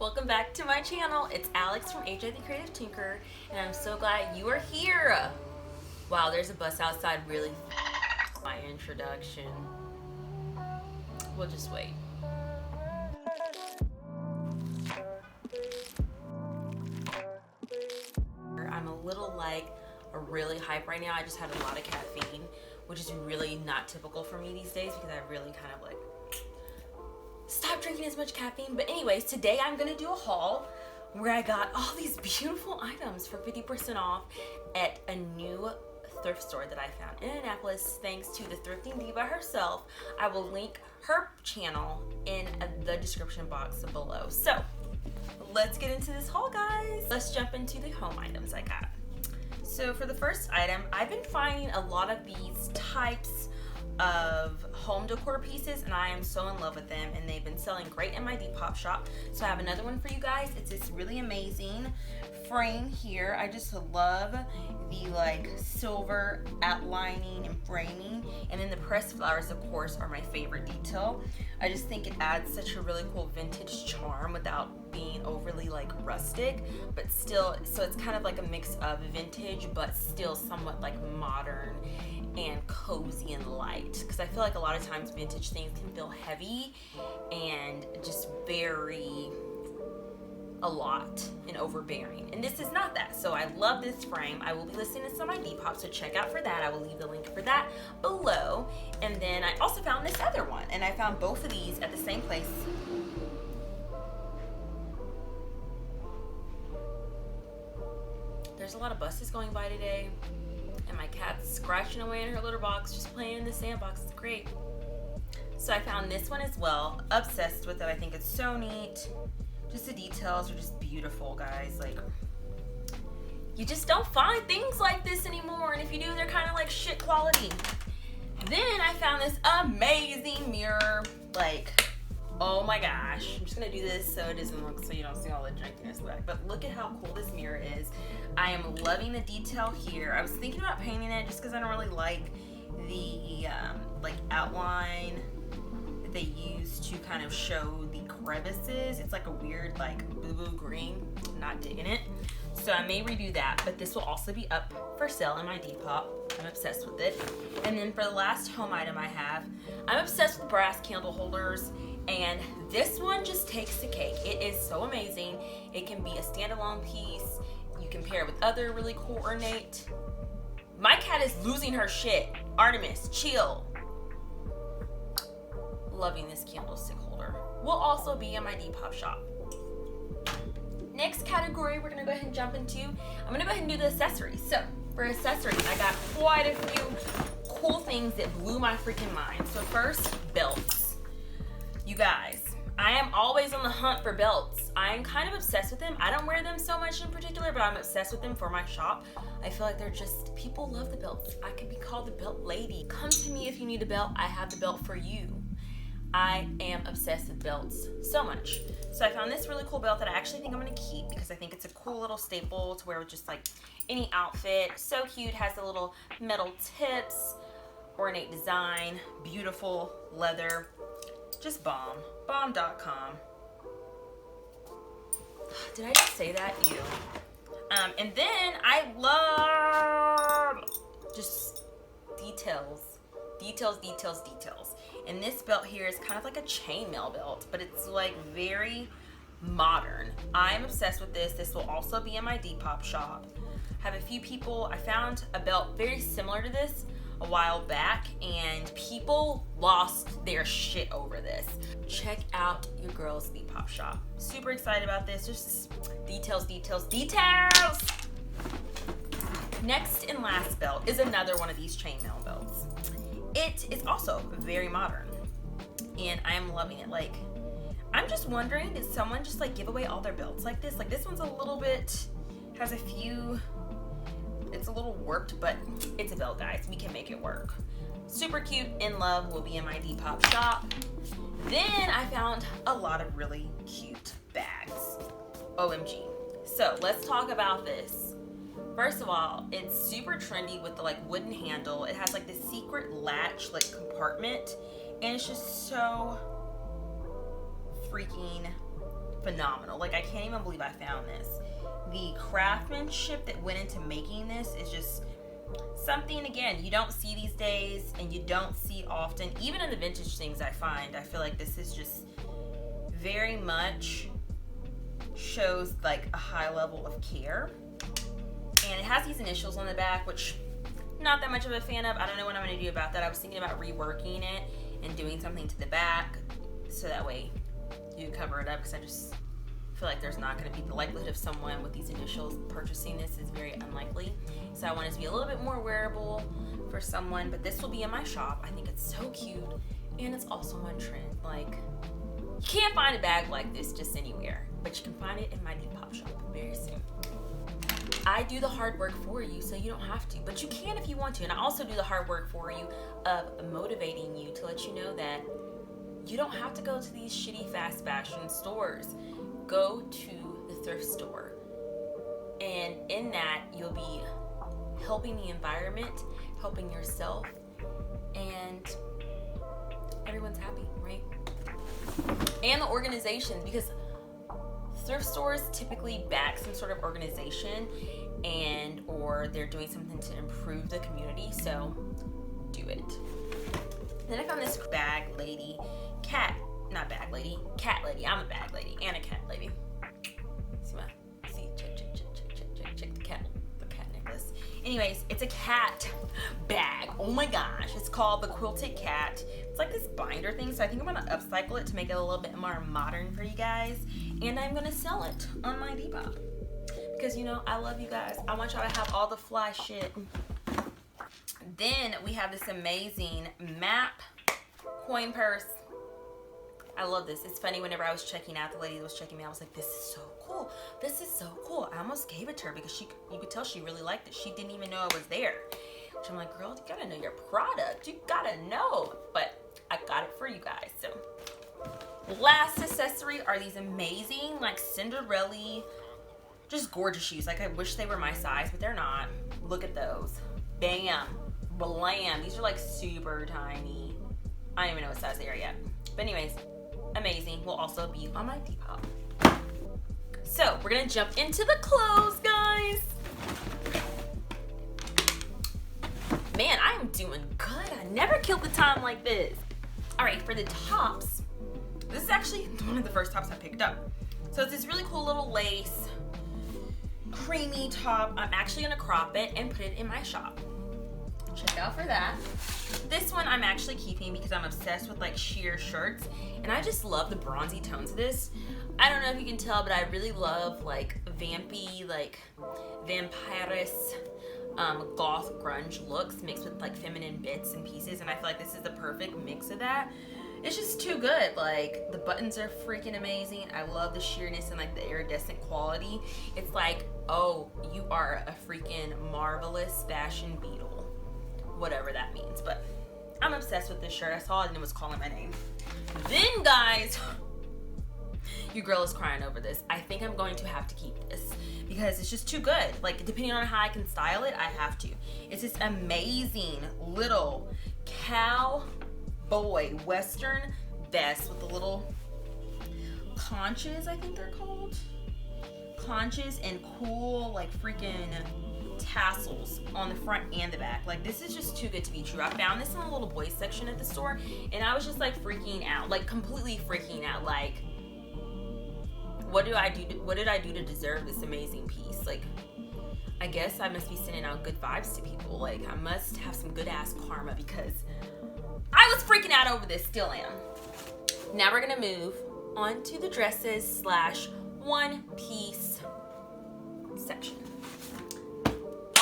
Welcome back to my channel. It's Alex from AJ the Creative Tinkerer, and I'm so glad you are here. Wow, there's a bus outside. Really, my introduction. We'll just wait. I'm a little really hype right now. I just had a lot of caffeine, which is really not typical for me these days because I really kind of stop drinking as much caffeine. But anyways, today I'm gonna do a haul where I got all these beautiful items for 50% off at a new thrift store that I found in Annapolis, thanks to the Thrifting Diva herself. I will link her channel in the description box below. So let's get into this haul, guys. Let's jump into the home items I got. So for the first item, I've been finding a lot of these types of home decor pieces, and I am so in love with them, and they've been selling great in my Depop shop. So I have another one for you guys. It's this really amazing frame here. I just love the silver outlining and framing, and then the pressed flowers, of course, are my favorite detail. I just think it adds such a really cool vintage charm without being overly rustic, but still, so it's kind of like a mix of vintage but still somewhat modern and cozy and light, because I feel like a lot of times vintage things can feel heavy and just a lot and overbearing, and this is not that. So I love this frame. I will be listing this on my Depop, so check out for that. I will leave the link for that below. And then I also found this other one, and I found both of these at the same place. There's a lot of buses going by today, and my cat's scratching away in her litter box, just playing in the sandbox. It's great. So I found this one as well. Obsessed with it. I think it's so neat. Just the details are just beautiful, guys. You just don't find things like this anymore, and if you do, they're kind of shit quality. Then I found this amazing mirror. Oh my gosh. I'm just gonna do this so it doesn't look, so you don't see all the junkiness back. But look at how cool this mirror is. I am loving the detail here. I was thinking about painting it just because I don't really like the outline that they use to kind of show the crevices. It's a weird boo-boo green. I'm not digging it. So I may redo that, but this will also be up for sale in my Depop. I'm obsessed with it. And then for the last home item I have, I'm obsessed with brass candle holders, and this one just takes the cake. It is so amazing. It can be a standalone piece. You can pair it with other really cool ornate. My cat is losing her shit. Artemis, chill. Loving this candlestick holder. Will also be in my Depop shop. Next category we're gonna go ahead and jump into, I'm gonna go ahead and do the accessories. So for accessories, I got quite a few cool things that blew my freaking mind. So first, belts. You guys, I am always on the hunt for belts. I'm kind of obsessed with them. I don't wear them so much in particular, but I'm obsessed with them for my shop. I feel like they're just, people love the belts. I could be called the belt lady. Come to me if you need a belt. I have the belt for you. I am obsessed with belts so much. So I found this really cool belt that I actually think I'm gonna keep because I think it's a cool little staple to wear with just any outfit. So cute, has the little metal tips, ornate design, beautiful leather, just bomb. Bomb.com. Did I just say that? Ew. And then I love just details. Details. And this belt here is kind of like a chainmail belt, but it's very modern. I'm obsessed with this. This will also be in my Depop shop. Have a few people, I found a belt very similar to this a while back, and people lost their shit over this. Check out your girl's Depop shop. Super excited about this. Just details. Next and last belt is another one of these chainmail belts. It is also very modern, and I'm loving it. I'm just wondering, did someone just give away all their belts like this? This one's a little bit, has a few, it's a little warped, but it's a belt, guys. We can make it work. Super cute, in love, will be in my Depop shop. Then I found a lot of really cute bags. OMG. So let's talk about this. First of all, it's super trendy with the wooden handle. It has this secret latch compartment, and it's just so freaking phenomenal. Like, I can't even believe I found this. The craftsmanship that went into making this is just something, again, you don't see these days, and you don't see often. Even in the vintage things I find, I feel like this is just very much shows like a high level of care. And it has these initials on the back, which not that much of a fan of. I don't know what I'm going to do about that. I was thinking about reworking it and doing something to the back so that way you cover it up, because I just feel like there's not going to be the likelihood of someone with these initials purchasing this is very unlikely. So I want it to be a little bit more wearable for someone, but this will be in my shop. I think it's so cute, and it's also on trend. Like, you can't find a bag like this just anywhere, but you can find it in my Depop shop very soon. I do the hard work for you, so you don't have to, but you can if you want to. And I also do the hard work for you of motivating you to let you know that you don't have to go to these shitty fast fashion stores. Go to the thrift store, and in that you'll be helping the environment, helping yourself, and everyone's happy, right? And the organization, because thrift stores typically back some sort of organization, and or they're doing something to improve the community, so do it. Then I found this cat lady. I'm a bag lady and a cat lady. Check the cat necklace. Anyways, it's a cat bag. Oh my gosh, it's called the Quilted Cat. It's like this binder thing, so I think I'm gonna upcycle it to make it a little bit more modern for you guys, and I'm gonna sell it on my Depop, because you know I love you guys. I want y'all to have all the fly shit. Then we have this amazing map coin purse. I love this. It's funny, whenever I was checking out, the lady that was checking me out, I was like, this is so cool. This is so cool. I almost gave it to her because you could tell she really liked it. She didn't even know it was there. Which I'm like, girl, you gotta know your product. You gotta know. But I got it for you guys. So last accessory are these amazing, like, Cinderella, just gorgeous shoes. Like, I wish they were my size, but they're not. Look at those. Bam. Blam. These are like super tiny. I don't even know what size they are yet. But anyways, amazing. Will also be on my Depop. So we're gonna jump into the clothes, guys. Man, I am doing good. I never killed the time like this. All right, for the tops, this is actually one of the first tops I picked up. So it's this really cool little lace, creamy top. I'm actually gonna crop it and put it in my shop. Check out for that. This one I'm actually keeping because I'm obsessed with like sheer shirts, and I just love the bronzy tones of this. I don't know if you can tell, but I really love like vampy, like vampirous, goth grunge looks mixed with like feminine bits and pieces, and I feel like this is the perfect mix of that. It's just too good. Like, the buttons are freaking amazing. I love the sheerness and like the iridescent quality. It's like, oh, you are a freaking marvelous fashion beetle. Whatever that means, but I'm obsessed with this shirt. I saw it and it was calling my name. Then, guys, your girl is crying over this. I think I'm going to have to keep this because it's just too good. Like, depending on how I can style it, I have to. It's this amazing little cowboy western vest with the little conches, I think they're called. Conches and cool, like, freaking tassels on the front and the back. Like, this is just too good to be true. I found this in the little boys section at the store, and I was just like freaking out, like completely freaking out. Like, what did I do to deserve this amazing piece? Like, I guess I must be sending out good vibes to people. Like, I must have some good ass karma because I was freaking out over this, still am. Now we're gonna move on to the dresses / one piece section.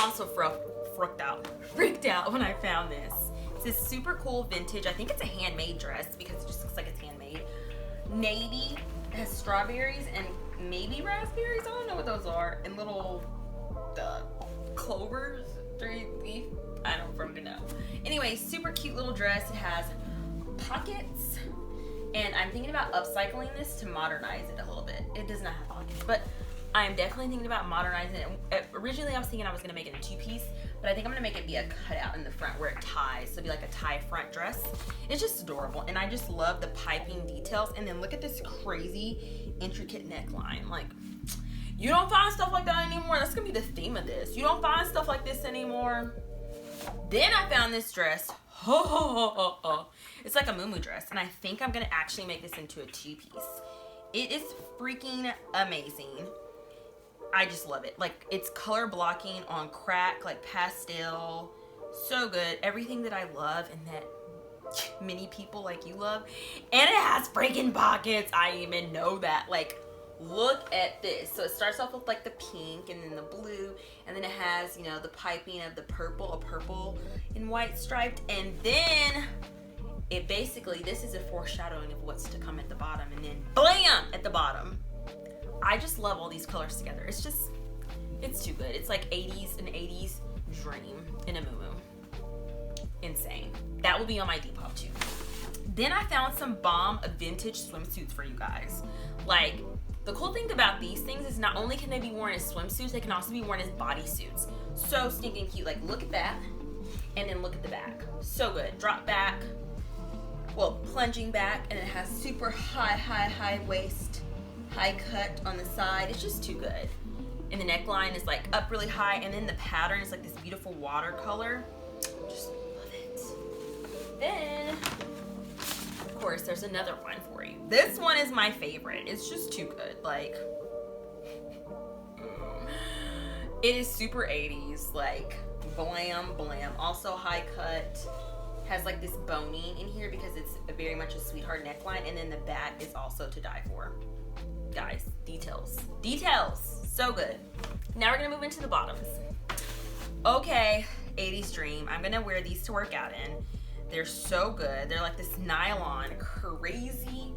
Also freaked out when I found this. It's this super cool vintage, I think it's a handmade dress because it just looks like it's handmade. Navy, it has strawberries and maybe raspberries, I don't know what those are, and little clovers, leaf, I don't freaking know. Anyway, super cute little dress. It has pockets, and I'm thinking about upcycling this to modernize it a little bit. It does not have pockets, but I'm definitely thinking about modernizing it. Originally I was thinking I was gonna make it a two-piece, but I think I'm gonna make it be a cutout in the front where it ties. So it'd be like a tie front dress. It's just adorable. And I just love the piping details. And then look at this crazy intricate neckline. Like, you don't find stuff like that anymore. That's gonna be the theme of this. You don't find stuff like this anymore. Then I found this dress. It's like a muumuu dress. And I think I'm gonna actually make this into a two-piece. It is freaking amazing. I just love it. Like, it's color blocking on crack, like pastel. So good. Everything that I love and that many people like you love. And it has freaking pockets. I even know that. Like, look at this. So it starts off with like the pink and then the blue. And then it has, you know, the piping of the purple, a purple and white striped. And then it basically, this is a foreshadowing of what's to come at the bottom. And then blam at the bottom. I just love all these colors together. It's just, it's too good. It's like 80s, an 80s dream in a muumuu. Insane. That will be on my Depop too. Then I found some bomb vintage swimsuits for you guys. Like, the cool thing about these things is not only can they be worn as swimsuits, they can also be worn as bodysuits. So stinking cute. Like, look at that. And then look at the back. So good. Drop back. Well, plunging back. And it has super high waist. High cut on the side. It's just too good. And the neckline is like up really high, and then the pattern is like this beautiful watercolor. Just love it. Then, of course, there's another one for you. This one is my favorite. It's just too good. Like, it is super 80s. Like, blam. Also high cut. Has like this boning in here because it's very much a sweetheart neckline, and then the back is also to die for. Guys, details, so good. Now we're gonna move into the bottoms. Okay, 80s dream. I'm gonna wear these to work out in. They're so good. They're like this nylon, crazy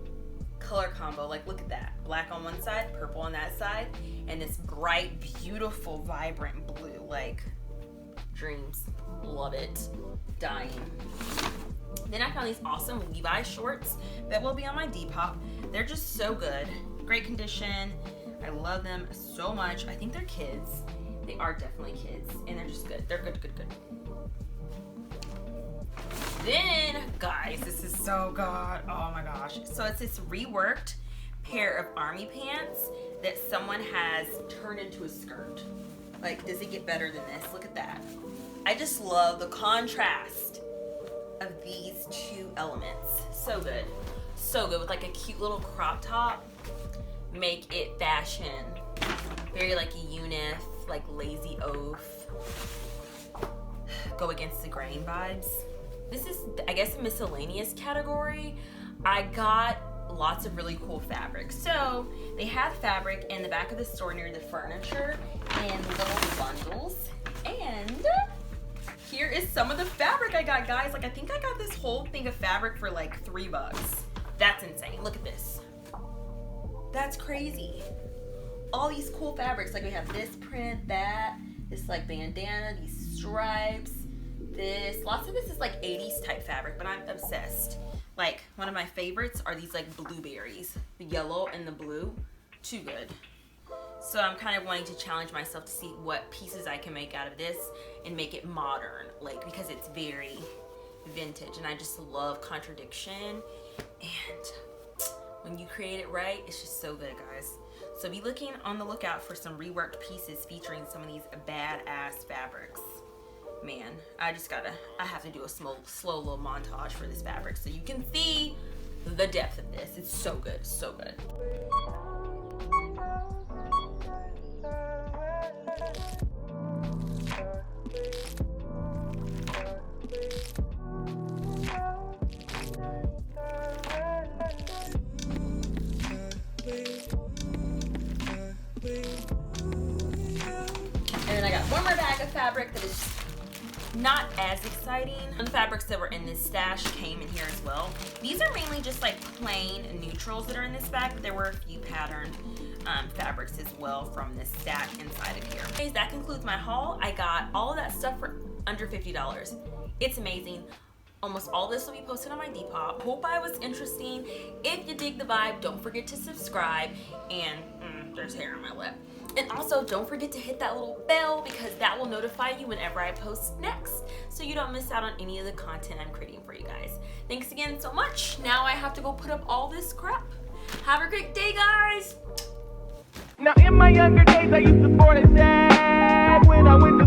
color combo. Like, look at that. Black on one side, purple on that side, and this bright, beautiful, vibrant blue. Like, dreams. Love it. Dying. Then I found these awesome Levi's shorts that will be on my Depop. They're just so good. Great condition. I love them so much. I think they're kids. They are definitely kids. And they're just good. They're good. Then, guys, this is so good. Oh my gosh. So it's this reworked pair of army pants that someone has turned into a skirt. Like, does it get better than this? Look at that. I just love the contrast of these two elements. So good. So good with like a cute little crop top. Make it fashion. Very like a unif, like lazy oaf. Go against the grain vibes. This is, I guess, a miscellaneous category. I got lots of really cool fabric. So they have fabric in the back of the store near the furniture in little bundles. And here is some of the fabric I got, guys. Like, I think I got this whole thing of fabric for like $3. That's insane. Look at this. That's crazy. All these cool fabrics. Like, we have this print, that, this like bandana, these stripes, this. Lots of this is like 80s type fabric, but I'm obsessed. Like, one of my favorites are these like blueberries. The yellow and the blue. Too good. So I'm kind of wanting to challenge myself to see what pieces I can make out of this and make it modern, like, because it's very vintage and I just love contradiction. And when you create it right, it's just so good, guys. So be looking on the lookout for some reworked pieces featuring some of these badass fabrics. Man, I have to do a slow little montage for this fabric so you can see the depth of this. It's so good, so good. And then I got one more bag of fabric that is not as exciting. The fabrics that were in this stash came in here as well. These are mainly just like plain neutrals that are in this bag, but there were a few patterned fabrics as well from this stack inside of here. Anyways, that concludes my haul. I got all of that stuff for under $50. It's amazing. Almost all this will be posted on my Depop. Hope I was interesting. If you dig the vibe, don't forget to subscribe. And there's hair on my lip. And also, don't forget to hit that little bell because that will notify you whenever I post next, so you don't miss out on any of the content I'm creating for you guys. Thanks again so much. Now I have to go put up all this crap. Have a great day, guys. Now in my younger days I used to sport a dad when I went